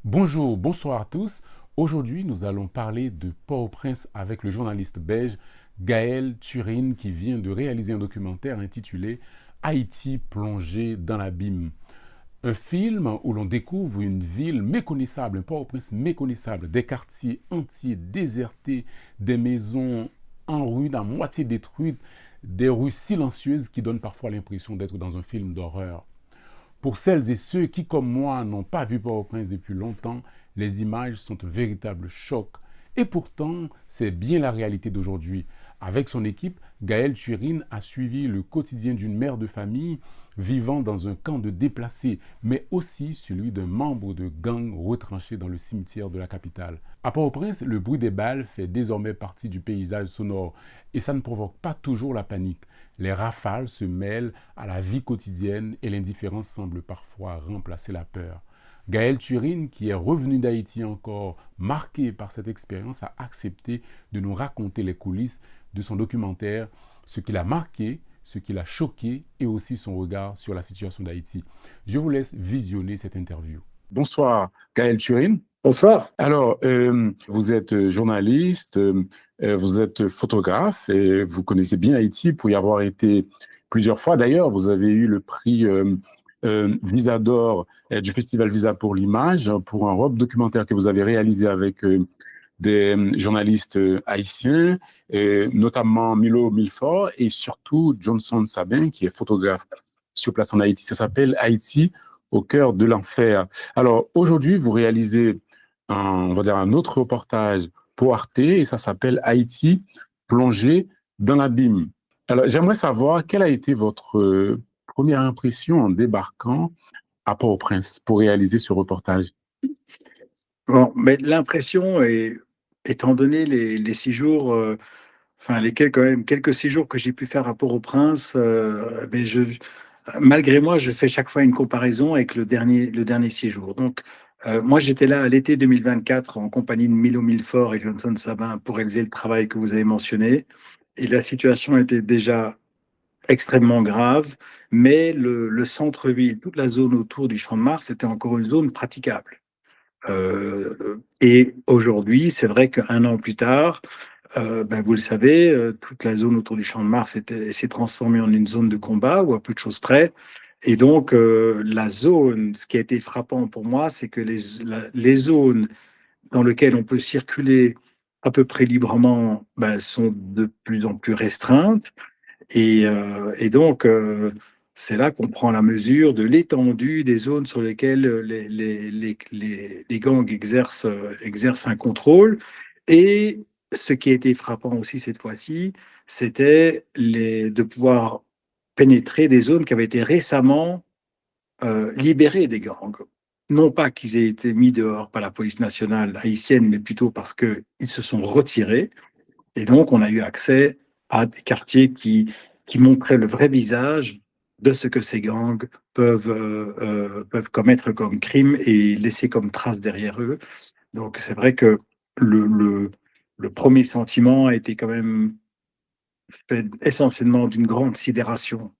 Bonjour, bonsoir à tous. Aujourd'hui, nous allons parler de Port-au-Prince avec le journaliste belge Gaël Turin qui vient de réaliser un documentaire intitulé Haïti plongé dans l'abîme. Un film où l'on découvre une ville méconnaissable, un Port-au-Prince méconnaissable, des quartiers entiers désertés, des maisons en ruine, à moitié détruites, des rues silencieuses qui donnent parfois l'impression d'être dans un film d'horreur. Pour celles et ceux qui, comme moi, n'ont pas vu Port-au-Prince depuis longtemps, les images sont un véritable choc. Et pourtant, c'est bien la réalité d'aujourd'hui. Avec son équipe, Gaël Turin a suivi le quotidien d'une mère de famille vivant dans un camp de déplacés, mais aussi celui d'un membre de gang retranché dans le cimetière de la capitale. À Port-au-Prince, le bruit des balles fait désormais partie du paysage sonore et ça ne provoque pas toujours la panique. Les rafales se mêlent à la vie quotidienne et l'indifférence semble parfois remplacer la peur. Gaël Turin, qui est revenu d'Haïti encore marqué par cette expérience, a accepté de nous raconter les coulisses de son documentaire, ce qui l'a marqué, ce qui l'a choqué et aussi son regard sur la situation d'Haïti. Je vous laisse visionner cette interview. Bonsoir, Gaël Turin. Bonsoir. Alors, vous êtes journaliste, vous êtes photographe et vous connaissez bien Haïti pour y avoir été plusieurs fois. D'ailleurs, vous avez eu le prix Visa d'Or du Festival Visa pour l'image pour un robe documentaire que vous avez réalisé avec des journalistes haïtiens, notamment Milo Milford et surtout Johnson Sabin, qui est photographe sur place en Haïti. Ça s'appelle Haïti au cœur de l'enfer. Alors, aujourd'hui, vous réalisez on va dire un autre reportage pour Arte et ça s'appelle Haïti plongé dans l'abîme. Alors, j'aimerais savoir quelle a été votre première impression en débarquant à Port-au-Prince pour réaliser ce reportage. Bon, mais l'impression est, étant donné les 6 jours, enfin quand même quelques 6 jours que j'ai pu faire à Port-au-Prince, mais malgré moi, je fais chaque fois une comparaison avec le dernier séjour. Donc, moi, j'étais là à l'été 2024 en compagnie de Milo Milford et Johnson Sabin pour réaliser le travail que vous avez mentionné. Et la situation était déjà extrêmement grave, mais le centre-ville, toute la zone autour du Champ de Mars, était encore une zone praticable. Et aujourd'hui, c'est vrai qu'un an plus tard, vous le savez, toute la zone autour du Champ de Mars s'est transformée en une zone de combat ou à peu de choses près. Et donc, la zone, ce qui a été frappant pour moi, c'est que les zones dans lesquelles on peut circuler à peu près librement sont de plus en plus restreintes. Et donc, c'est là qu'on prend la mesure de l'étendue des zones sur lesquelles les gangs exercent un contrôle. Et ce qui a été frappant aussi cette fois-ci, c'était de pouvoir pénétrer des zones qui avaient été récemment libérées des gangs. Non pas qu'ils aient été mis dehors par la police nationale haïtienne, mais plutôt parce qu'ils se sont retirés. Et donc, on a eu accès à des quartiers qui montraient le vrai visage de ce que ces gangs peuvent commettre comme crime et laisser comme trace derrière eux. Donc, c'est vrai que le, le, le premier sentiment a été quand même fait essentiellement d'une grande sidération,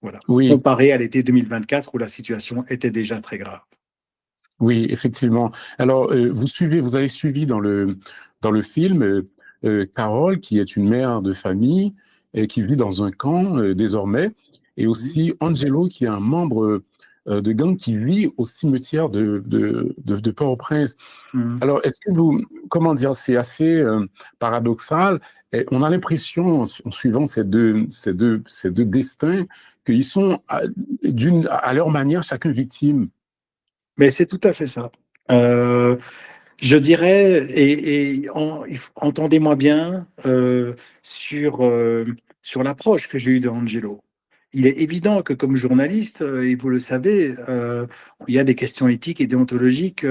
voilà, Oui, comparé à l'été 2024 où la situation était déjà très grave. oui, effectivement. Alors, vous avez suivi dans le film Carole, qui est une mère de famille et qui vit dans un camp désormais, et Mhm. aussi Angelo, qui est un membre de gang qui vit au cimetière de Port-au-Prince. Mhm. Alors, est-ce que comment dire, c'est assez paradoxal. Et on a l'impression, en suivant ces deux destins, qu'ils sont à leur manière chacun victime. Mais c'est tout à fait ça. Euh, Je dirais, entendez-moi bien sur l'approche que j'ai eue de Angelo. Il est évident que comme journaliste, et vous le savez, il y a des questions éthiques et déontologiques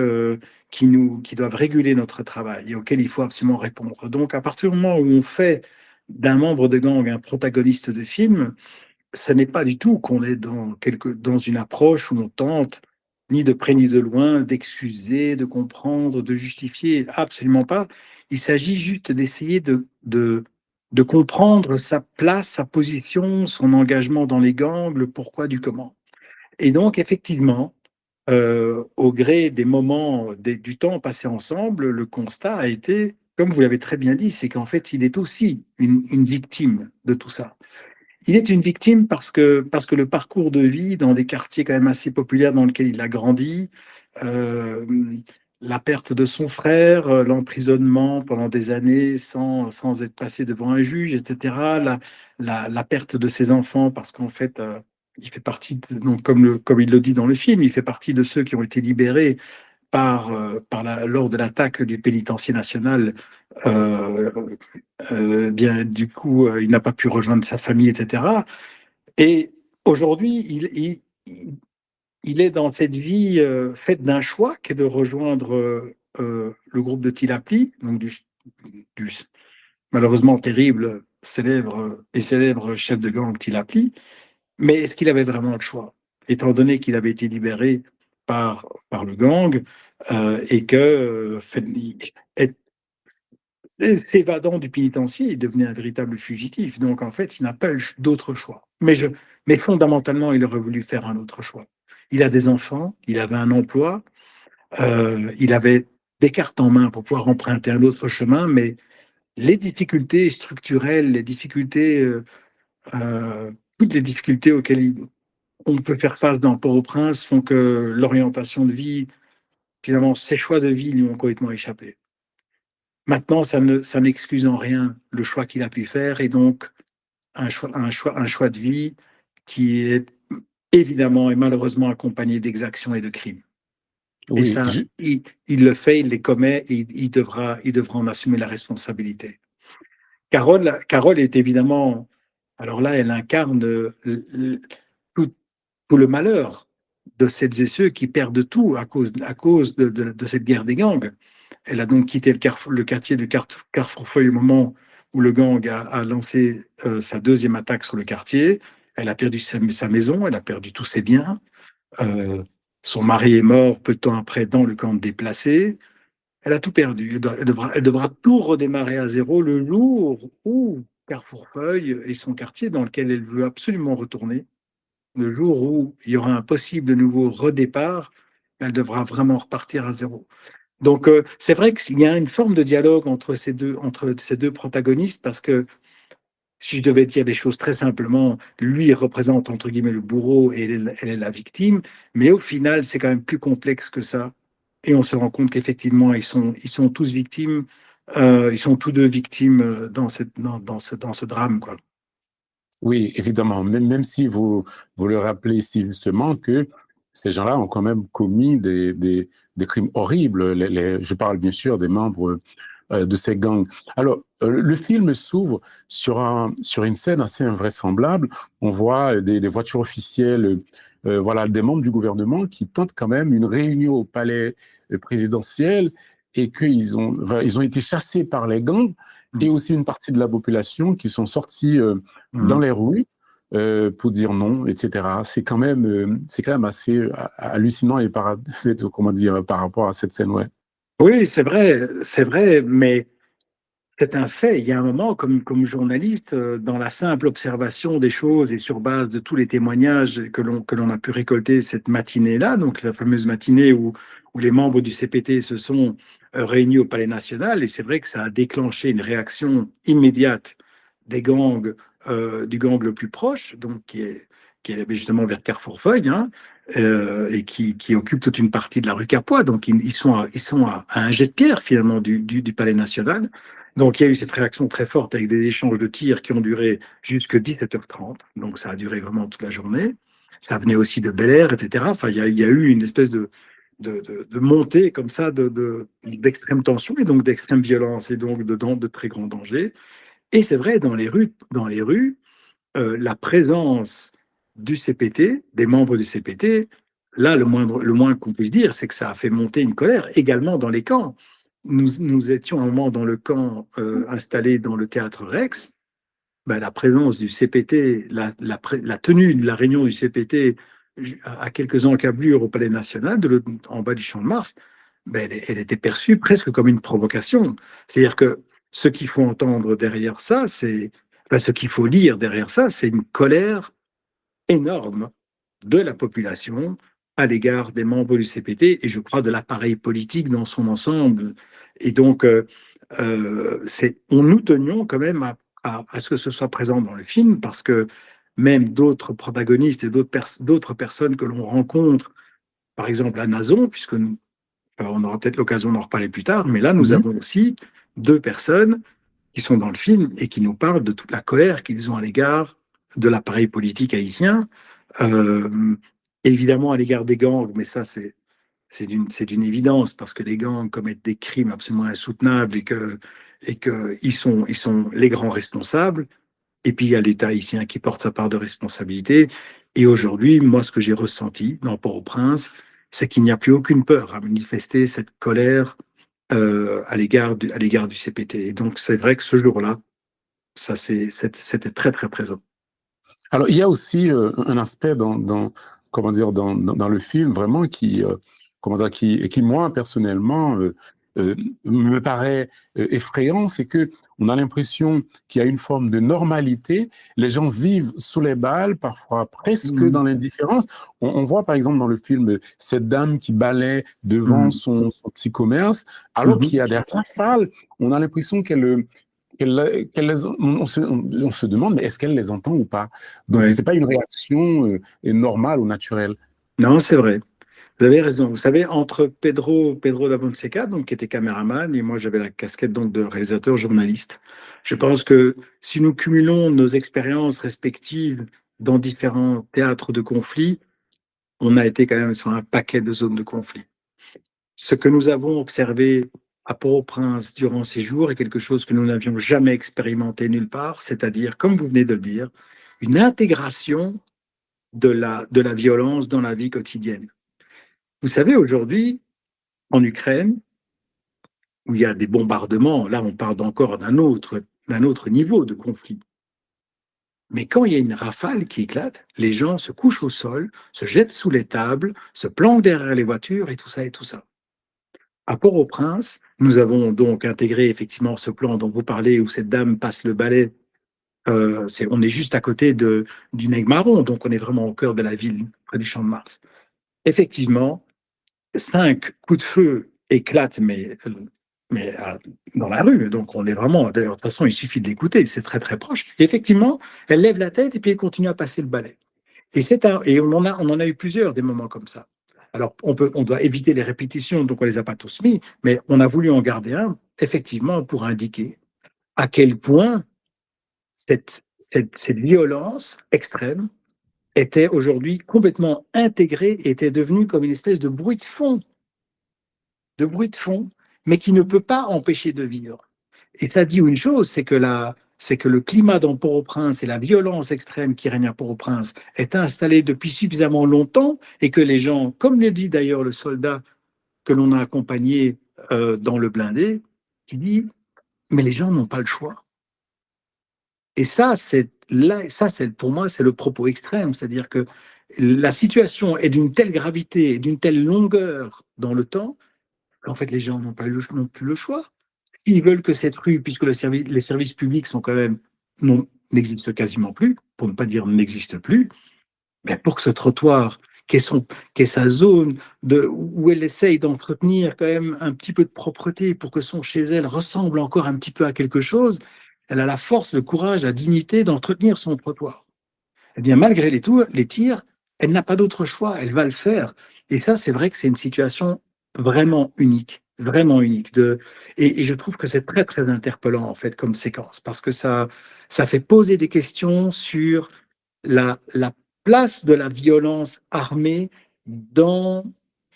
qui doivent réguler notre travail et auxquelles il faut absolument répondre. Donc, à partir du moment où on fait d'un membre de gang un protagoniste de film, ce n'est pas du tout qu'on est dans une approche où on tente ni de près ni de loin d'excuser, de comprendre, de justifier. Absolument pas. Il s'agit juste d'essayer de comprendre sa place, sa position, son engagement dans les gangs, le pourquoi du comment. Et donc, effectivement, au gré des moments, du temps passé ensemble, le constat a été, comme vous l'avez très bien dit, c'est qu'en fait, il est aussi une victime de tout ça. Il est une victime parce que le parcours de vie dans des quartiers quand même assez populaires dans lesquels il a grandi, euh, la perte de son frère, l'emprisonnement pendant des années sans être passé devant un juge, etc., la perte de ses enfants parce qu'en fait, il fait partie, donc comme il le dit dans le film, il fait partie de ceux qui ont été libérés lors de l'attaque du pénitencier national. euh, Bien, du coup, il n'a pas pu rejoindre sa famille, etc. Et aujourd'hui, il est dans cette vie faite d'un choix qui est de rejoindre le groupe de Tilapli, donc du malheureusement terrible, célèbre chef de gang Tilapli. Mais est-ce qu'il avait vraiment le choix? Étant donné qu'il avait été libéré par le gang et que s'évadant du pénitencier, il devenait un véritable fugitif. Donc, en fait, il n'a pas eu d'autre choix. Mais fondamentalement, il aurait voulu faire un autre choix. Il a des enfants, il avait un emploi, il avait des cartes en main pour pouvoir emprunter un autre chemin, mais les difficultés structurelles, toutes les difficultés auxquelles on peut faire face dans Port-au-Prince font que l'orientation de vie, finalement, ses choix de vie lui ont complètement échappé. Maintenant, ça n'excuse en rien le choix qu'il a pu faire et donc un choix de vie qui est évidemment et malheureusement accompagné d'exactions et de crimes. Et Oui, ça, il le fait, il les commet et il devra en assumer la responsabilité. Carole est évidemment, alors là, elle incarne tout, tout le malheur de celles et ceux qui perdent tout à cause de cette guerre des gangs. Elle a donc quitté le quartier de Carrefourfeuille au moment où le gang a lancé sa deuxième attaque sur le quartier. Elle a perdu sa maison, elle a perdu tous ses biens. Euh, Son mari est mort peu de temps après dans le camp de déplacés. Elle a tout perdu. Elle devra tout redémarrer à zéro le jour où Carrefourfeuille est son quartier dans lequel elle veut absolument retourner. Le jour où il y aura un possible de nouveau redépart, elle devra vraiment repartir à zéro. Donc, c'est vrai qu'il y a une forme de dialogue entre ces deux protagonistes parce que si je devais dire les choses très simplement, lui représente entre guillemets le bourreau et elle est la victime, mais au final, c'est quand même plus complexe que ça. Et on se rend compte qu'effectivement, ils sont tous victimes, ils sont tous deux victimes dans ce drame, quoi. oui, évidemment, même si vous le rappelez si justement que ces gens-là ont quand même commis des crimes horribles. Je parle bien sûr des membres de ces gangs. Alors, le film s'ouvre sur une scène assez invraisemblable. On voit des voitures officielles, voilà, des membres du gouvernement qui tentent quand même une réunion au palais présidentiel et ils ont été chassés par les gangs et Mm. aussi une partie de la population qui sont sortis dans Mm. les rues pour dire non, etc. C'est quand même assez hallucinant et comment dire, par rapport à cette scène, ouais. Oui, c'est vrai, mais c'est un fait. Il y a un moment, comme journaliste, dans la simple observation des choses et sur base de tous les témoignages que l'on a pu récolter cette matinée-là, donc la fameuse matinée où les membres du CPT se sont réunis au Palais National, et c'est vrai que ça a déclenché une réaction immédiate des gangs, du gang le plus proche, donc qui est justement vers Carrefourfeuille, hein, et qui occupe toute une partie de la rue Capois. Donc ils sont à un jet de pierre finalement du Palais National. Donc, il y a eu cette réaction très forte avec des échanges de tirs qui ont duré jusqu'à 17h30. Donc, ça a duré vraiment toute la journée. Ça venait aussi de Bel Air, etc. Enfin, il y a eu une espèce de montée comme ça d'extrême tension et donc d'extrême violence et donc de très grands dangers. Et c'est vrai, dans les rues, la présence du CPT, des membres du CPT, là, le moins qu'on puisse dire, c'est que ça a fait monter une colère également dans les camps. Nous étions un moment dans le camp installé dans le théâtre Rex. Ben, la présence du CPT, la tenue de la réunion du CPT à quelques encablures au Palais National, en bas du Champ de Mars, ben, elle était perçue presque comme une provocation. C'est-à-dire que ce qu'il faut entendre derrière ça, ce qu'il faut lire derrière ça, c'est une colère énorme de la population à l'égard des membres du CPT et je crois de l'appareil politique dans son ensemble. Et donc, nous tenions quand même à ce que ce soit présent dans le film parce que même d'autres protagonistes et d'autres personnes que l'on rencontre, par exemple à Nazon, puisque on aura peut-être l'occasion d'en reparler plus tard, mais là, nous Mhm. avons aussi deux personnes qui sont dans le film et qui nous parlent de toute la colère qu'ils ont à l'égard de l'appareil politique haïtien, euh, évidemment à l'égard des gangs, mais ça, c'est d'une évidence parce que les gangs commettent des crimes absolument insoutenables et que ils sont les grands responsables. Et puis il y a l'État haïtien qui porte sa part de responsabilité. Et aujourd'hui, moi, ce que j'ai ressenti dans Port-au-Prince, c'est qu'il n'y a plus aucune peur à manifester cette colère à l'égard du CPT. Et donc c'est vrai que ce jour-là, c'était très très présent. Alors, il y a aussi un aspect comment dire, dans le film vraiment comment dire, qui moi personnellement me paraît effrayant, c'est que on a l'impression qu'il y a une forme de normalité. Les gens vivent sous les balles, parfois presque Mmh, dans l'indifférence. On voit par exemple dans le film cette dame qui balaie devant mmh, son petit commerce, alors mmh. qu'il y a des rafales. On a l'impression on se demande, mais est-ce qu'elle les entend ou pas? Donc, Ouais. c'est pas une réaction normale ou naturelle. Non, c'est vrai. Vous avez raison. Vous savez, entre Pedro da Fonseca, donc, qui était caméraman, et moi, j'avais la casquette donc, de réalisateur journaliste. Je pense que si nous cumulons nos expériences respectives dans différents théâtres de conflit, on a été quand même sur un paquet de zones de conflit. Ce que nous avons observé à Port-au-Prince durant ces jours est quelque chose que nous n'avions jamais expérimenté nulle part, c'est-à-dire, comme vous venez de le dire, une intégration de la violence dans la vie quotidienne. Vous savez, aujourd'hui, en Ukraine, où il y a des bombardements, là on parle encore d'un autre niveau de conflit. Mais quand il y a une rafale qui éclate, les gens se couchent au sol, se jettent sous les tables, se planquent derrière les voitures et tout ça et tout ça. À Port-au-Prince, nous avons donc intégré effectivement ce plan dont vous parlez où cette dame passe le balai. On est juste à côté du Nègre-Marron, donc on est vraiment au cœur de la ville, près du Champ de Mars. Effectivement, 5 coups de feu éclatent, mais dans la rue. Donc, on est vraiment. D'ailleurs, de toute façon, il suffit de l'écouter, c'est très, très proche. Et effectivement, elle lève la tête et puis elle continue à passer le balai. Et on en a eu plusieurs des moments comme ça. Alors, on doit éviter les répétitions, donc on les a pas tous mis, mais on a voulu en garder un, effectivement, pour indiquer à quel point cette violence extrême était aujourd'hui complètement intégrée et était devenue comme une espèce de bruit de fond, mais qui ne peut pas empêcher de vivre. Et ça dit une chose, c'est que le climat dans Port-au-Prince et la violence extrême qui règne à Port-au-Prince est installée depuis suffisamment longtemps et que les gens, comme le dit d'ailleurs le soldat que l'on a accompagné dans le blindé, qui dit, mais les gens n'ont pas le choix. Et pour moi, c'est le propos extrême, c'est-à-dire que la situation est d'une telle gravité et d'une telle longueur dans le temps en fait, les gens n'ont plus le choix. S'ils veulent que cette rue, puisque les services publics sont quand même n'existent quasiment plus, pour ne pas dire n'existent plus, mais pour que ce trottoir, qui est sa zone où elle essaye d'entretenir quand même un petit peu de propreté pour que son chez elle ressemble encore un petit peu à quelque chose, elle a la force, le courage, la dignité d'entretenir son trottoir. Eh bien, malgré les tirs, elle n'a pas d'autre choix, elle va le faire. Et ça, c'est vrai que c'est une situation vraiment unique, vraiment unique. Et je trouve que c'est très, très interpellant, en fait, comme séquence, parce que ça fait poser des questions sur la place de la violence armée dans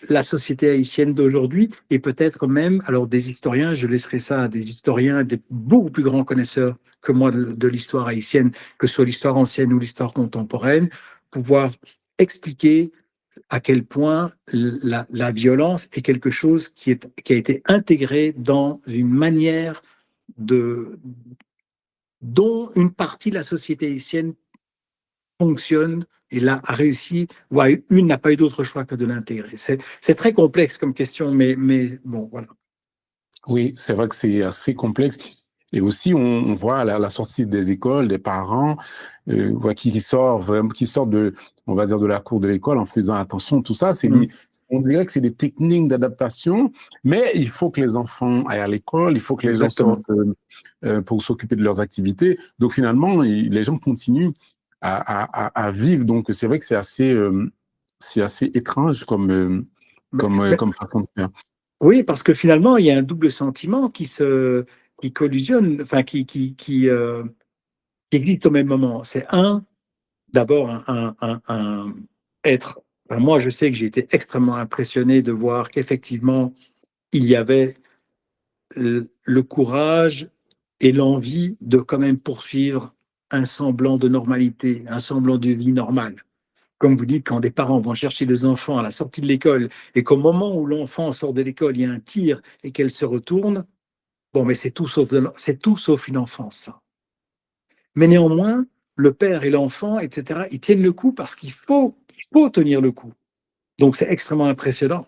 la société haïtienne d'aujourd'hui, et peut-être même, alors des historiens, je laisserai ça à des historiens, des beaucoup plus grands connaisseurs que moi de l'histoire haïtienne, que ce soit l'histoire ancienne ou l'histoire contemporaine, pouvoir expliquer à quel point la violence est quelque chose qui a été intégré dans une manière dont une partie de la société haïtienne fonctionne et là a réussi, ou n'a pas eu d'autre choix que de l'intégrer. C'est très complexe comme question, mais bon, voilà. Oui, c'est vrai que c'est assez complexe. Et aussi, on voit à la sortie des écoles, des parents voilà, qui sortent vraiment, qui sortent de, on va dire, de la cour de l'école en faisant attention. Tout ça, Mm. on dirait que c'est des techniques d'adaptation, mais il faut que les enfants aillent à l'école, il faut que les gens Exactement. sortent pour s'occuper de leurs activités. Donc finalement, les gens continuent à vivre. Donc c'est vrai que c'est assez étrange Mais- mais- comme façon de faire. oui, parce que finalement, il y a un double sentiment qui collisionne, enfin, qui existe au même moment. C'est d'abord, être. Enfin, moi, je sais que j'ai été extrêmement impressionné de voir qu'effectivement, il y avait le courage et l'envie de quand même poursuivre un semblant de normalité, un semblant de vie normale. Comme vous dites, quand des parents vont chercher des enfants à la sortie de l'école et qu'au moment où l'enfant sort de l'école, il y a un tir et qu'elle se retourne, bon, mais c'est tout sauf une enfance, ça. Mais néanmoins, le père et l'enfant, etc., ils tiennent le coup parce il faut tenir le coup. Donc c'est extrêmement impressionnant.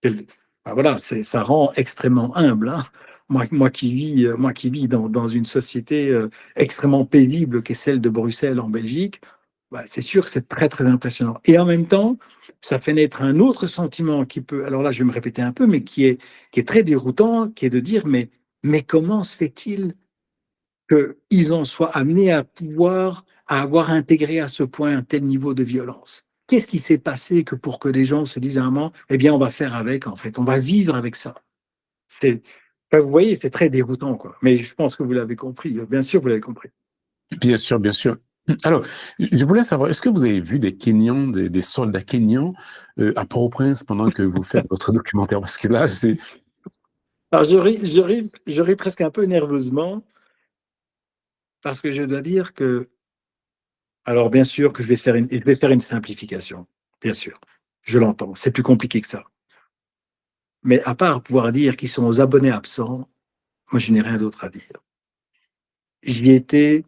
Ben voilà, ça rend extrêmement humble. Hein. Moi qui vis dans une société extrêmement paisible qu'est celle de Bruxelles en Belgique, ben, c'est sûr que c'est très très impressionnant. Et en même temps, ça fait naître un autre sentiment qui peut, alors là je vais me répéter un peu, mais qui est très déroutant, qui est de dire, mais comment se fait-il qu'ils en soient amenés à avoir intégré à ce point un tel niveau de violence. Qu'est-ce qui s'est passé que pour que les gens se disent à un moment, eh bien, on va faire avec, en fait, on va vivre avec ça. C'est, enfin, vous voyez, c'est très déroutant, quoi. Mais je pense que vous l'avez compris. Bien sûr, vous l'avez compris. Bien sûr, bien sûr. Alors, je voulais savoir, est-ce que vous avez vu des Kenyans, des soldats kenyans à Port-au-Prince pendant que vous faites votre documentaire? Parce que là, c'est... Alors, je ris presque un peu nerveusement parce que je dois dire que, alors, bien sûr que je vais faire une simplification. Bien sûr. Je l'entends. C'est plus compliqué que ça. Mais à part pouvoir dire qu'ils sont aux abonnés absents, moi, je n'ai rien d'autre à dire. J'y étais,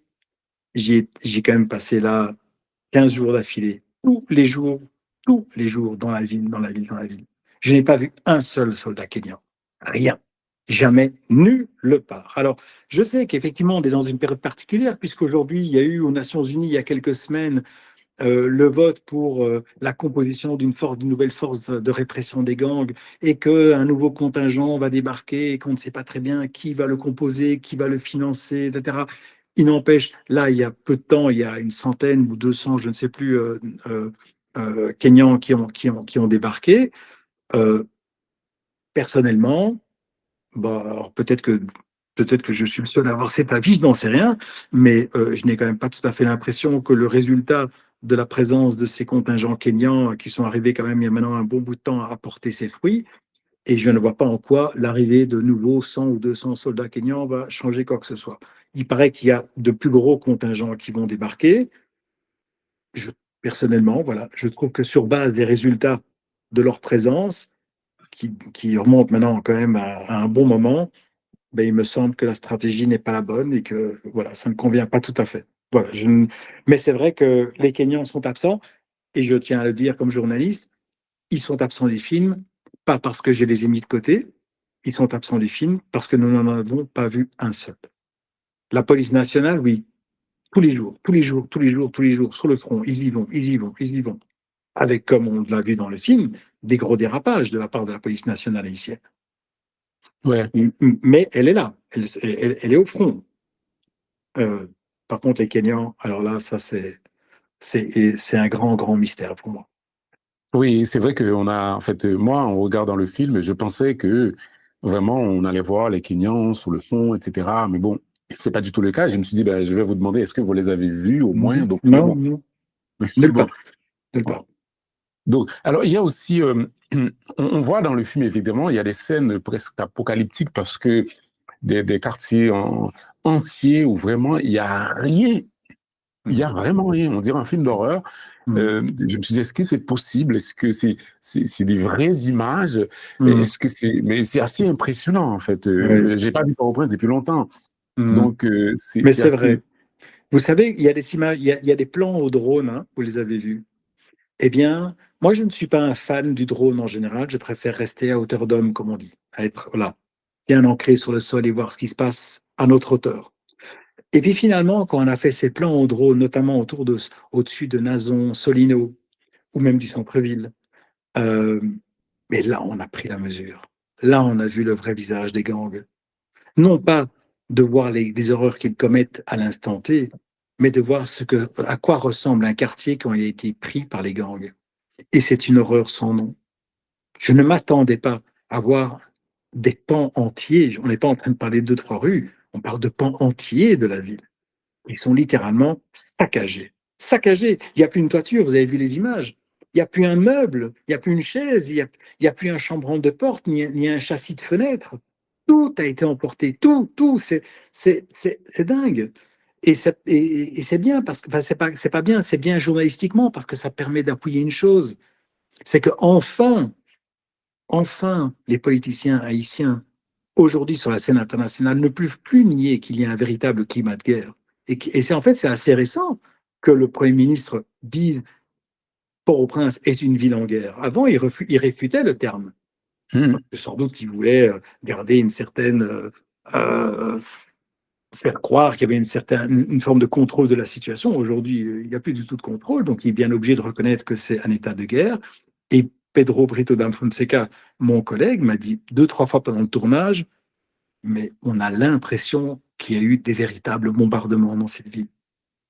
j'ai quand même passé là 15 jours d'affilée, tous les jours dans la ville, dans la ville, dans la ville. Je n'ai pas vu un seul soldat kényan. Rien. Jamais, nulle part. Alors, je sais qu'effectivement, on est dans une période particulière, puisqu'aujourd'hui, il y a eu aux Nations Unies, il y a quelques semaines, le vote pour la composition d'une nouvelle force de répression des gangs et qu'un nouveau contingent va débarquer et qu'on ne sait pas très bien qui va le composer, qui va le financer, etc. Il n'empêche, là, il y a peu de temps, il y a une centaine ou 200, je ne sais plus, Kenyans qui ont débarqué. Euh, Personnellement, bah, peut-être que je suis le seul à avoir cet avis, je n'en sais rien, mais je n'ai quand même pas tout à fait l'impression que le résultat de la présence de ces contingents kenyans qui sont arrivés quand même il y a maintenant un bon bout de temps a apporté ses fruits. Et je ne vois pas en quoi l'arrivée de nouveaux 100 ou 200 soldats kenyans va changer quoi que ce soit. Il paraît qu'il y a de plus gros contingents qui vont débarquer. Je, Personnellement, voilà, je trouve que sur base des résultats de leur présence, qui remontent maintenant quand même à un bon moment, ben, il me semble que la stratégie n'est pas la bonne et que voilà, ça ne convient pas tout à fait. Voilà, mais c'est vrai que les Kenyans sont absents, et je tiens à le dire comme journaliste, ils sont absents des films, pas parce que je les ai mis de côté, ils sont absents des films parce que nous n'en avons pas vu un seul. La police nationale, oui, tous les jours, tous les jours, tous les jours, tous les jours, sur le front, ils y vont, ils y vont, ils y vont. Avec, comme on l'a vu dans le film, des gros dérapages de la part de la police nationale haïtienne. Ouais. Mais elle est là, elle est au front. Euh, Par contre, les Kenyans, alors là, ça, c'est un grand, grand mystère pour moi. Oui, c'est vrai qu'on a, en fait, moi, en regardant le film, je pensais que vraiment, on allait voir les Kenyans sur le fond, etc. Mais bon, c'est pas du tout le cas. Je me suis dit, ben, je vais vous demander, est-ce que vous les avez vus au moins? Donc, mais Non, bon, non, mais nulle bon. part, nulle part. Donc, alors, il y a aussi, on voit dans le film, évidemment, il y a des scènes presque apocalyptiques parce que des quartiers entiers où vraiment, il y a vraiment rien. On dirait un film d'horreur. Mm. Je me suis dit, est-ce que c'est possible? Est-ce que c'est des vraies images? Mm. Est-ce que c'est, mais c'est assez impressionnant, en fait. Oui. J'ai pas vu Port-au-Prince depuis longtemps. Mm. Donc, Mais c'est c'est assez, vrai. Vous savez, il y a des images, il y a des plans au drone, hein, vous les avez vus. Eh bien, moi, je ne suis pas un fan du drone en général. Je préfère rester à hauteur d'homme, comme on dit, à être là, bien ancré sur le sol et voir ce qui se passe à notre hauteur. Et puis finalement, quand on a fait ces plans au drone, notamment au-dessus de Nazon, Solino, ou même du centre-ville, euh, mais là, on a pris la mesure. Là, on a vu le vrai visage des gangs. Non pas de voir les horreurs qu'ils commettent à l'instant T, mais de voir à quoi ressemble un quartier quand il a été pris par les gangs. Et c'est une horreur sans nom. Je ne m'attendais pas à voir des pans entiers. On n'est pas en train de parler de deux, trois rues. On parle de pans entiers de la ville. Ils sont littéralement saccagés. Saccagés. Il n'y a plus une toiture, vous avez vu les images. Il n'y a plus un meuble, il n'y a plus une chaise, il y a plus un chambranle de porte, ni un châssis de fenêtre. Tout a été emporté. Tout. C'est dingue. Et c'est bien, parce que, enfin, c'est pas bien, c'est bien journalistiquement, parce que ça permet d'appuyer une chose. C'est que enfin, les politiciens haïtiens, aujourd'hui sur la scène internationale, ne peuvent plus nier qu'il y a un véritable climat de guerre. Et c'est en fait, c'est assez récent que le Premier ministre dise Port-au-Prince est une ville en guerre. Avant, il réfutait le terme. Mhm. Sans doute qu'il voulait garder une certaine. Faire croire qu'il y avait une forme de contrôle de la situation. Aujourd'hui, il n'y a plus du tout de contrôle, donc il est bien obligé de reconnaître que c'est un état de guerre. Et Pedro Brito da Fonseca, mon collègue, m'a dit deux, trois fois pendant le tournage, mais on a l'impression qu'il y a eu des véritables bombardements dans cette ville.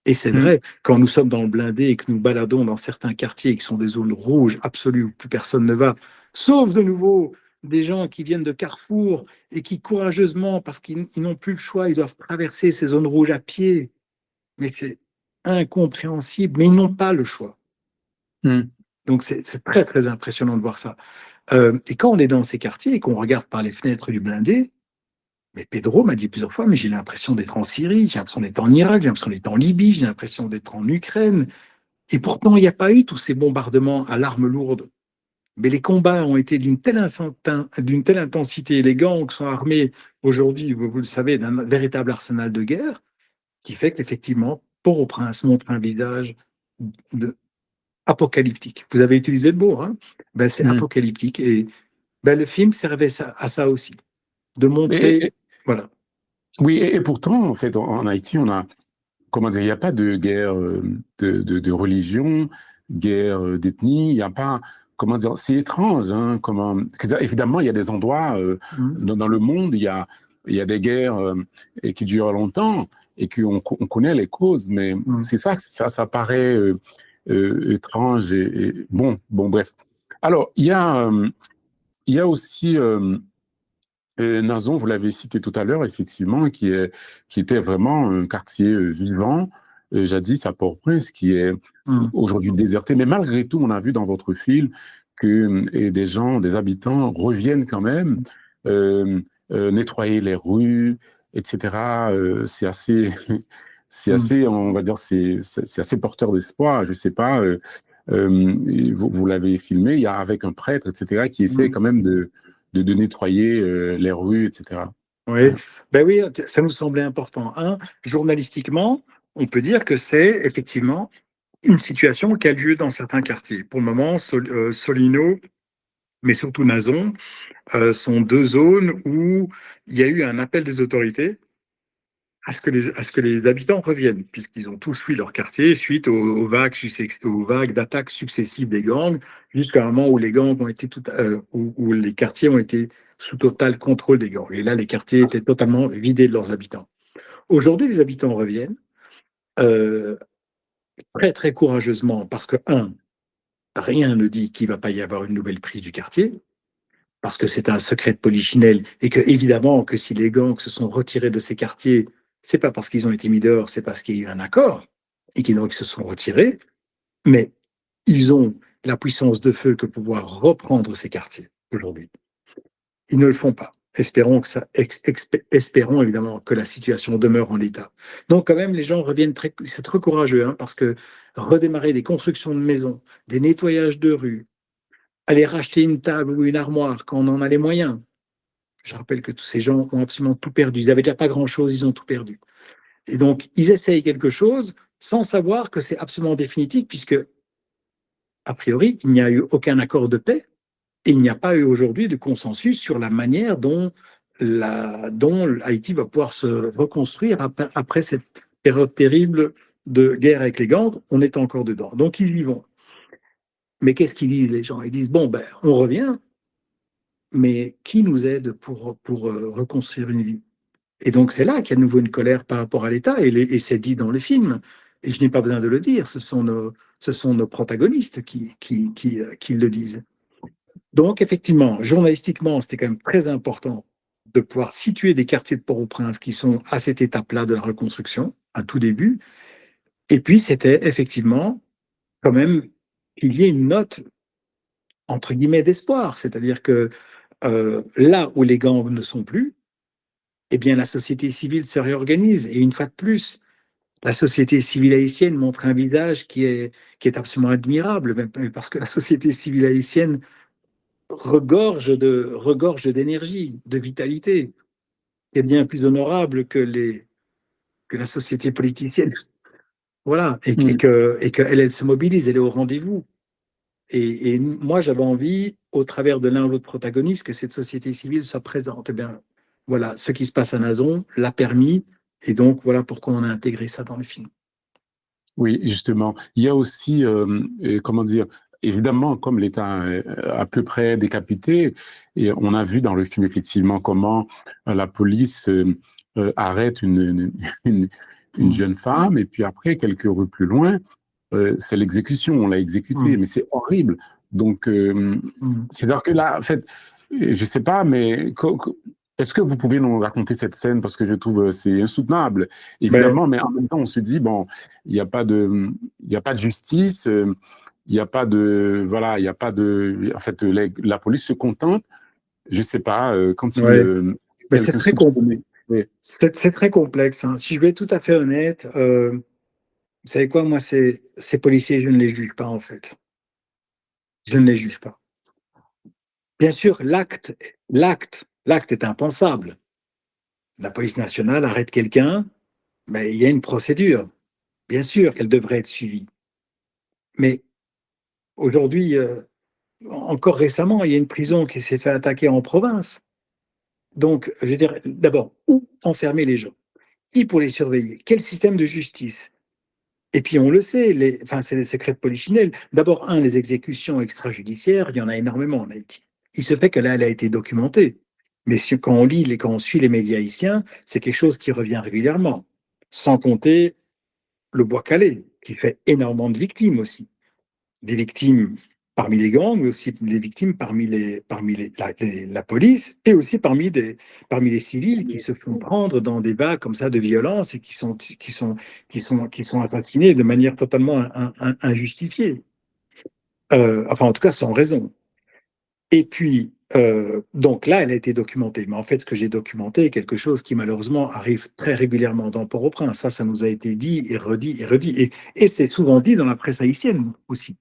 Et c'est Mhm. vrai, quand nous sommes dans le blindé et que nous baladons dans certains quartiers qui sont des zones rouges absolues où plus personne ne va, sauf de nouveau des gens qui viennent de Carrefour et qui courageusement, parce qu'ils n'ont plus le choix, ils doivent traverser ces zones rouges à pied. Mais c'est incompréhensible, mais ils n'ont pas le choix. Mhm. Donc c'est très, très impressionnant de voir ça. Et quand on est dans ces quartiers et qu'on regarde par les fenêtres du blindé, mais Pedro m'a dit plusieurs fois, mais j'ai l'impression d'être en Syrie, j'ai l'impression d'être en Irak, j'ai l'impression d'être en Libye, j'ai l'impression d'être en Ukraine. Et pourtant, il n'y a pas eu tous ces bombardements à l'arme lourde. Mais les combats ont été d'une telle intensité. Les gangs sont armés aujourd'hui, vous le savez, d'un véritable arsenal de guerre qui fait qu'effectivement, Port-au-Prince montre un visage de, apocalyptique. Vous avez utilisé le mot, hein? Ben, c'est Mhm. apocalyptique. Et ben, le film servait à ça aussi, de Et, montrer, et- voilà. oui, et pourtant, en fait, en Haïti, on a, comment dire, il n'y a pas de guerre de religion, guerre d'ethnie, il n'y a pas, comment dire, c'est étrange, hein, comment, évidemment, il y a des endroits Mm, dans le monde, il y a des guerres et qui durent longtemps et on connaît les causes, mais mm, c'est ça, ça paraît étrange bon, bref. Alors, il y a aussi Nazon, vous l'avez cité tout à l'heure, effectivement, qui était vraiment un quartier vivant, jadis à Port-au-Prince, qui est mm, aujourd'hui déserté. Mais malgré tout, on a vu dans votre film que des gens, des habitants reviennent quand même euh, nettoyer les rues, etc. C'est assez, c'est mm, assez, on va dire, c'est assez porteur d'espoir. Je sais pas. Vous l'avez filmé, il y a avec un prêtre, etc., qui essaie mm. quand même de nettoyer les rues, etc. Oui, Ouais. ben oui, ça nous semblait important. Un, journalistiquement, on peut dire que c'est effectivement une situation qui a lieu dans certains quartiers. Pour le moment, Solino, mais surtout Nazon, sont deux zones où il y a eu un appel des autorités à ce que les habitants reviennent, puisqu'ils ont tous fui leur quartier suite aux vagues d'attaques successives des gangs, jusqu'à un moment où les gangs ont été où les quartiers ont été sous total contrôle des gangs. Et là, les quartiers étaient totalement vidés de leurs habitants. Aujourd'hui, les habitants reviennent euh, très, très courageusement parce que, un, rien ne dit qu'il ne va pas y avoir une nouvelle prise du quartier, parce que c'est un secret de polichinelle et que, évidemment, que si les gangs se sont retirés de ces quartiers, c'est pas parce qu'ils ont été mis dehors, c'est parce qu'il y a eu un accord et qu'ils donc se sont retirés, mais ils ont la puissance de feu que pouvoir reprendre ces quartiers aujourd'hui. Ils ne le font pas. Espérons évidemment que la situation demeure en l'état. Donc quand même, les gens reviennent c'est très courageux, hein, parce que redémarrer des constructions de maisons, des nettoyages de rues, aller racheter une table ou une armoire quand on en a les moyens. Je rappelle que tous ces gens ont absolument tout perdu. Ils n'avaient déjà pas grand-chose, ils ont tout perdu. Et donc, ils essayent quelque chose sans savoir que c'est absolument définitif, puisque, a priori, il n'y a eu aucun accord de paix et il n'y a pas eu aujourd'hui de consensus sur la manière dont dont Haïti va pouvoir se reconstruire après cette période terrible de guerre avec les gangs. On est encore dedans. Donc, ils y vont. Mais qu'est-ce qu'ils disent, les gens? Ils disent, bon, ben, on revient, mais qui nous aide pour reconstruire une vie? Et donc, c'est là qu'il y a de nouveau une colère par rapport à l'État, et c'est dit dans le film. Et je n'ai pas besoin de le dire, ce sont nos protagonistes qui le disent. Donc, effectivement, journalistiquement, c'était quand même très important de pouvoir situer des quartiers de Port-au-Prince qui sont à cette étape-là de la reconstruction, à tout début. Et puis, c'était effectivement quand même qu'il y ait une note, entre guillemets, d'espoir. C'est-à-dire que là où les gangs ne sont plus, eh bien, la société civile se réorganise. Et une fois de plus, la société civile haïtienne montre un visage qui est absolument admirable, même parce que la société civile haïtienne regorge d'énergie, de vitalité, qui est bien plus honorable que la société politicienne. Voilà, Mm. et qu'elle elle se mobilise, elle est au rendez-vous. Et moi, j'avais envie, au travers de l'un ou l'autre protagoniste, que cette société civile soit présente. Eh bien, voilà, ce qui se passe à Nazon l'a permis, et donc voilà pourquoi on a intégré ça dans le film. Oui, justement. Il y a aussi, comment dire, évidemment, comme l'État est à peu près décapité, et on a vu dans le film effectivement comment la police arrête une, une Mm. jeune femme, et puis après, quelques rues plus loin, c'est l'exécution, on l'a exécuté, Mm. mais c'est horrible. Donc, Mm. c'est-à-dire que là, en fait, je sais pas, mais est-ce que vous pouvez nous raconter cette scène parce que je trouve c'est insoutenable, Ben, évidemment, mais en même temps, on se dit bon, il n'y a pas de, il y a pas de justice, il n'y a pas de, voilà, il n'y a pas de, en fait, la police se contente, je sais pas, quand il ouais. Ben, quelqu'un soupçonné. Oui. c'est très complexe, hein. Si je vais être tout à fait honnête, vous savez quoi, moi, ces policiers, je ne les juge pas, en fait. Je ne les juge pas. Bien sûr, l'acte est impensable. La police nationale arrête quelqu'un, mais il y a une procédure. Bien sûr qu'elle devrait être suivie. Mais aujourd'hui, encore récemment, il y a une prison qui s'est fait attaquer en province. Donc, je veux dire, d'abord, où enfermer les gens? Qui pour les surveiller? Quel système de justice? Et puis, on le sait, enfin, c'est les secrets de polichinelle. D'abord, les exécutions extrajudiciaires, il y en a énormément en Haïti. Il se fait que là, elle a été documentée. Mais quand on lit, quand on suit les médias haïtiens, c'est quelque chose qui revient régulièrement. Sans compter le Bois-Calais, qui fait énormément de victimes aussi. Des victimes parmi les gangs, mais aussi des victimes la police, et aussi parmi les civils qui se font prendre dans des vagues comme ça de violence et qui sont assassinés de manière totalement injustifiée. Enfin, en tout cas, sans raison. Et puis, donc là, elle a été documentée. Mais en fait, ce que j'ai documenté est quelque chose qui, malheureusement, arrive très régulièrement dans Port-au-Prince. Ça nous a été dit et redit et redit. Et c'est souvent dit dans la presse haïtienne aussi.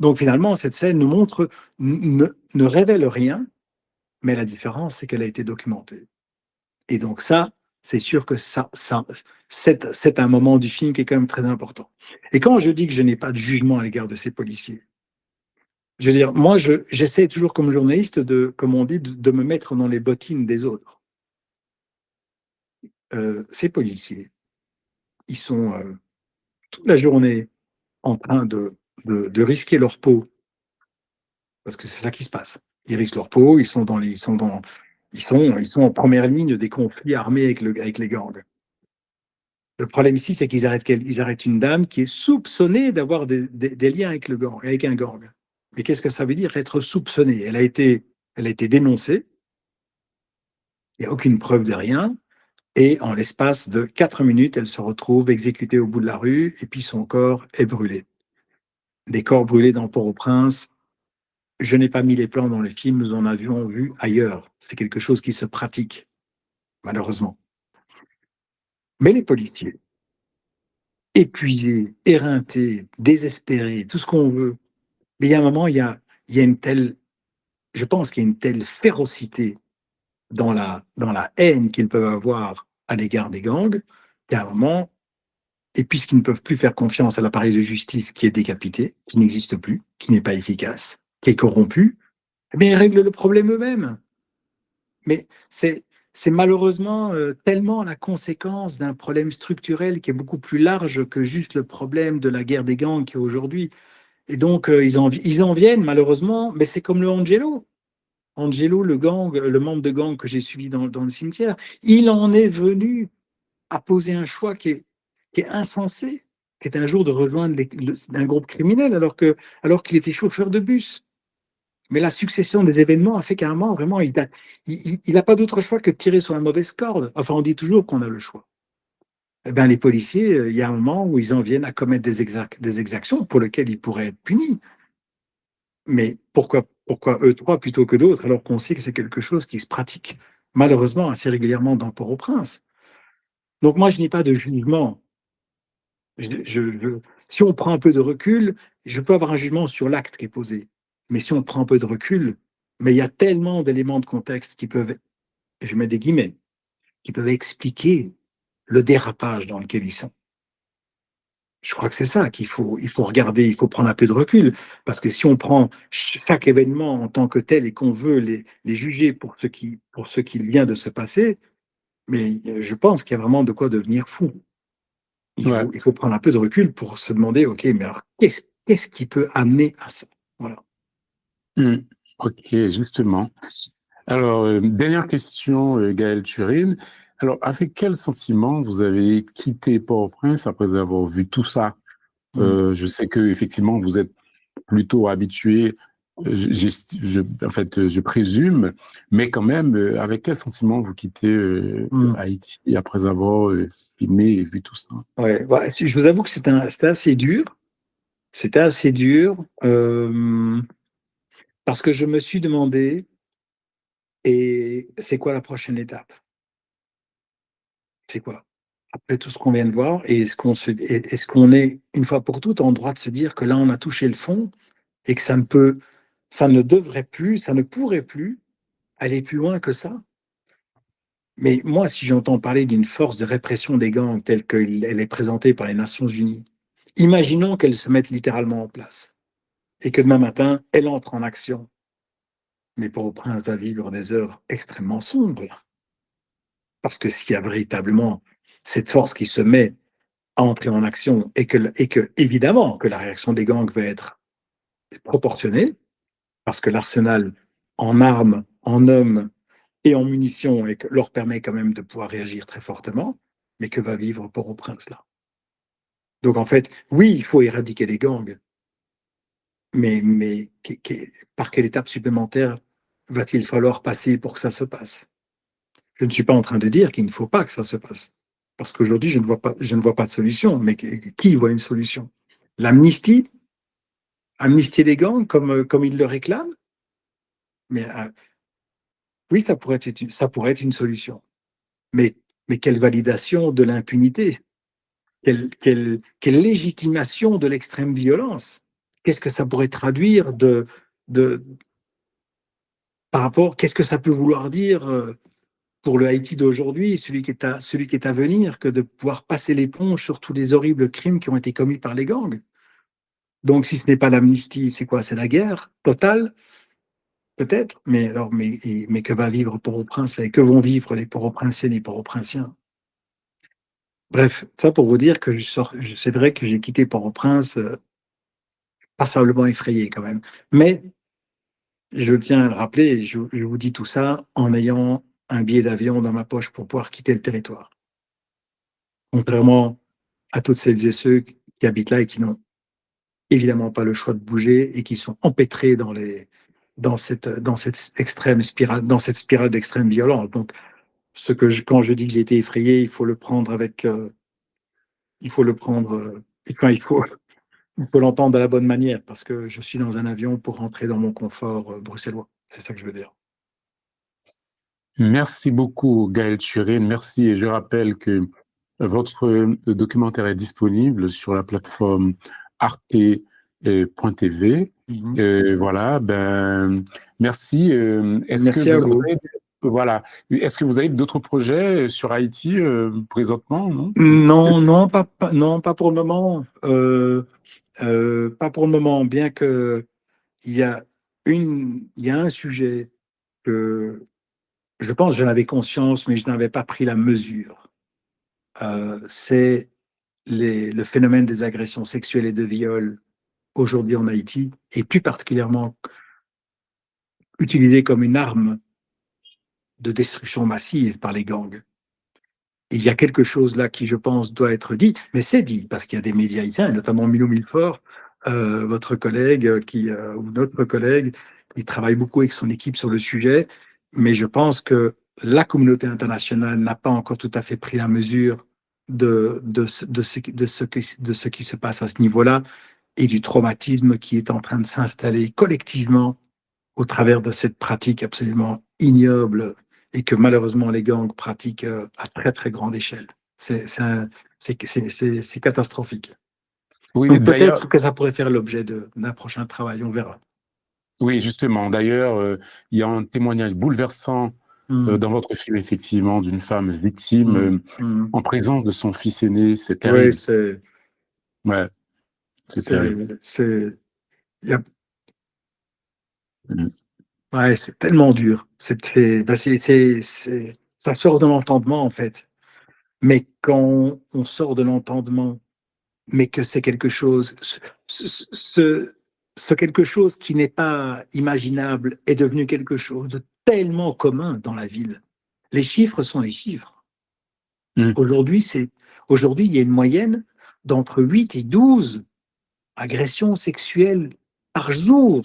Donc, finalement, cette scène nous montre, ne révèle rien, mais la différence, c'est qu'elle a été documentée. Et donc, ça, c'est sûr que c'est un moment du film qui est quand même très important. Et quand je dis que je n'ai pas de jugement à l'égard de ces policiers, je veux dire, moi, j'essaie toujours comme journaliste comme on dit, de me mettre dans les bottines des autres. Ces policiers, ils sont toute la journée en train de risquer leur peau, parce que c'est ça qui se passe. Ils risquent leur peau, ils sont en première ligne des conflits armés avec les gangs. Le problème ici, c'est ils arrêtent une dame qui est soupçonnée d'avoir des liens avec un gang. Mais qu'est-ce que ça veut dire être soupçonnée? Elle a été dénoncée, il n'y a aucune preuve de rien, et en l'espace de 4 minutes, elle se retrouve exécutée au bout de la rue, et puis son corps est brûlé. Des corps brûlés dans Port-au-Prince. Je n'ai pas mis les plans dans le film, nous en avions vu ailleurs. C'est quelque chose qui se pratique, malheureusement. Mais les policiers, épuisés, éreintés, désespérés, tout ce qu'on veut, mais il y a un moment, il y a une telle, je pense qu'il y a une telle férocité dans la haine qu'ils peuvent avoir à l'égard des gangs, qu'à un moment, et puisqu'ils ne peuvent plus faire confiance à l'appareil de justice qui est décapité, qui n'existe plus, qui n'est pas efficace, qui est corrompu, eh bien, ils règlent le problème eux-mêmes. Mais c'est malheureusement tellement la conséquence d'un problème structurel qui est beaucoup plus large que juste le problème de la guerre des gangs qui est aujourd'hui. Et donc, ils en viennent malheureusement, mais c'est comme le Angelo. Angelo, le gang, le membre de gang que j'ai suivi dans le cimetière, il en est venu à poser un choix qui est insensé, qui est un jour de rejoindre un groupe criminel alors qu'il était chauffeur de bus. Mais la succession des événements a fait qu'à un moment, vraiment, il n'a pas d'autre choix que de tirer sur la mauvaise corde. Enfin, on dit toujours qu'on a le choix. Eh bien, les policiers, il y a un moment où ils en viennent à commettre des exactions pour lesquelles ils pourraient être punis. Mais pourquoi eux trois plutôt que d'autres, alors qu'on sait que c'est quelque chose qui se pratique malheureusement assez régulièrement dans Port-au-Prince. Donc moi, je n'ai pas de jugement. Si on prend un peu de recul, je peux avoir un jugement sur l'acte qui est posé. Mais si on prend un peu de recul, mais il y a tellement d'éléments de contexte qui peuvent, je mets des guillemets, qui peuvent expliquer le dérapage dans lequel ils sont. Je crois que c'est ça il faut regarder, il faut prendre un peu de recul, parce que si on prend chaque événement en tant que tel et qu'on veut les juger pour ce qui vient de se passer, mais je pense qu'il y a vraiment de quoi devenir fou. Ouais. Il faut prendre un peu de recul pour se demander, OK, mais alors qu'est-ce qui peut amener à ça? Voilà. Mmh. OK, justement. Alors, dernière question, Gaël Turine. Alors, avec quel sentiment vous avez quitté Port-au-Prince après avoir vu tout ça? Mmh. Je sais qu'effectivement, vous êtes plutôt habitué, en fait, je présume, mais quand même, avec quel sentiment vous quittez Mmh. Haïti après avoir filmé et vu tout ça? Ouais, ouais, je vous avoue que c'était assez dur. C'était assez dur parce que je me suis demandé, et c'est quoi la prochaine étape? C'est quoi? Après tout ce qu'on vient de voir, et est-ce qu'on est, une fois pour toutes, en droit de se dire que là, on a touché le fond et que ça ne devrait plus, ça ne pourrait plus aller plus loin que ça? Mais moi, si j'entends parler d'une force de répression des gangs telle qu'elle est présentée par les Nations Unies, imaginons qu'elle se mette littéralement en place et que demain matin, elle entre en action. Mais Port-au-Prince va vivre des heures extrêmement sombres. Parce que s'il y a véritablement cette force qui se met à entrer en action et que évidemment, que la réaction des gangs va être proportionnée, parce que l'arsenal en armes, en hommes et en munitions leur permet quand même de pouvoir réagir très fortement, mais que va vivre Port-au-Prince là? Donc en fait, oui, il faut éradiquer les gangs, mais par quelle étape supplémentaire va-t-il falloir passer pour que ça se passe? Je ne suis pas en train de dire qu'il ne faut pas que ça se passe, parce qu'aujourd'hui, je ne vois pas de solution, mais qui voit une solution? L'amnistie? Amnistier les gangs comme ils le réclament? Mais oui, ça pourrait être une solution. Mais, mais quelle validation de l'impunité? Quelle légitimation de l'extrême violence? Qu'est-ce que ça pourrait traduire de, par rapport, qu'est-ce que ça peut vouloir dire pour le Haïti d'aujourd'hui, celui qui est à venir, que de pouvoir passer l'éponge sur tous les horribles crimes qui ont été commis par les gangs? Donc, si ce n'est pas l'amnistie, c'est quoi? C'est la guerre totale, peut-être? Mais que va vivre Port-au-Prince et que vont vivre les Port-au-Prinциennes et Port-au-Prinциens? Bref, ça pour vous dire que c'est vrai que j'ai quitté Port-au-Prince passablement effrayé quand même. Mais je tiens à le rappeler, je vous dis tout ça en ayant un billet d'avion dans ma poche pour pouvoir quitter le territoire. Contrairement à toutes celles et ceux qui habitent là et qui n'ont évidemment pas le choix de bouger et qui sont empêtrés dans cette extrême spirale, dans cette spirale d'extrême violence. Donc, quand je dis que j'ai été effrayé, il faut le prendre, enfin, il faut l'entendre de la bonne manière parce que je suis dans un avion pour rentrer dans mon confort bruxellois. C'est ça que je veux dire. Merci beaucoup, Gaël Turine. Merci. Et je rappelle que votre documentaire est disponible sur la plateforme arte.tv. Mhm. Voilà, ben, merci. Est-ce que Merci à vous vous. avez, voilà, est-ce que vous avez d'autres projets sur Haïti présentement, non? Non, non, non, pas pour le moment. Pas pour le moment, bien que il y a un sujet que je pense que j'en avais conscience, mais je n'avais pas pris la mesure. C'est le phénomène des agressions sexuelles et de viol aujourd'hui en Haïti, et plus particulièrement utilisé comme une arme de destruction massive par les gangs. Il y a quelque chose là qui, je pense, doit être dit, mais c'est dit, parce qu'il y a des médias haïtiens, notamment Milo Milfort, votre collègue, ou notre collègue, qui travaille beaucoup avec son équipe sur le sujet, mais je pense que la communauté internationale n'a pas encore tout à fait pris la mesure de ce qui se passe à ce niveau-là et du traumatisme qui est en train de s'installer collectivement au travers de cette pratique absolument ignoble et que malheureusement les gangs pratiquent à très très grande échelle. C'est catastrophique. Oui, Donc d'ailleurs, peut-être que ça pourrait faire l'objet d'un prochain travail, on verra. oui, justement. D'ailleurs, il y a un témoignage bouleversant Mm, dans votre film, effectivement, d'une femme victime mm, mm. en présence de son fils aîné. C'est Oui, terrible. Ouais, c'est terrible. c'est, y a- Mm. ouais, c'est tellement dur. Ben, ça sort de l'entendement en fait. Mais quand on sort de l'entendement mais que c'est quelque chose, ce quelque chose qui n'est pas imaginable est devenu quelque chose de tellement commun dans la ville. Les chiffres sont les chiffres. Mm. Aujourd'hui, aujourd'hui, il y a une moyenne d'entre 8 et 12 agressions sexuelles par jour.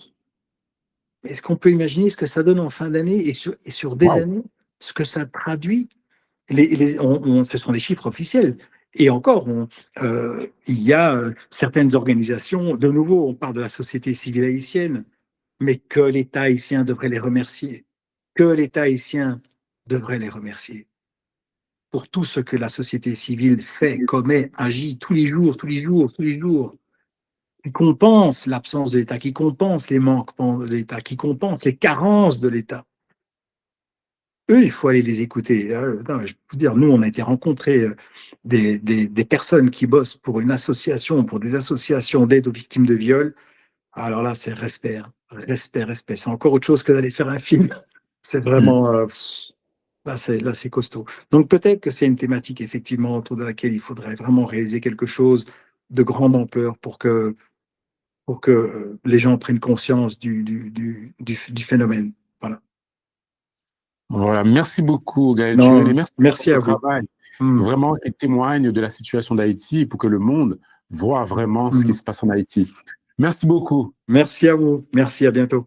Est-ce qu'on peut imaginer ce que ça donne en fin d'année et sur des Waouh. années, ce que ça traduit? Ce sont les chiffres officiels. Et encore, il y a certaines organisations, de nouveau, on parle de la société civile haïtienne, mais que l'État haïtien devrait les remercier, que l'État haïtien devrait les remercier pour tout ce que la société civile fait, commet, agit tous les jours, tous les jours, tous les jours, qui compense l'absence de l'État, qui compense les manquements de l'État, qui compense les carences de l'État. Eux, il faut aller les écouter. Non, je peux dire, nous, on a été rencontrer des personnes qui bossent pour une association, pour des associations d'aide aux victimes de viol. Alors là, c'est respect, hein. Respect, respect. C'est encore autre chose que d'aller faire un film. C'est Mm. vraiment, là, c'est costaud. Donc peut-être que c'est une thématique, effectivement, autour de laquelle il faudrait vraiment réaliser quelque chose de grande ampleur pour que les gens prennent conscience du phénomène. Voilà. Voilà. Merci beaucoup, Gaël Turin, et Non, merci pour merci à votre vous. travail. Hmm. Vraiment, qui témoigne de la situation d'Haïti pour que le monde voit vraiment ce qui Hmm. se passe en Haïti. Merci beaucoup. Merci à vous. Merci, à bientôt.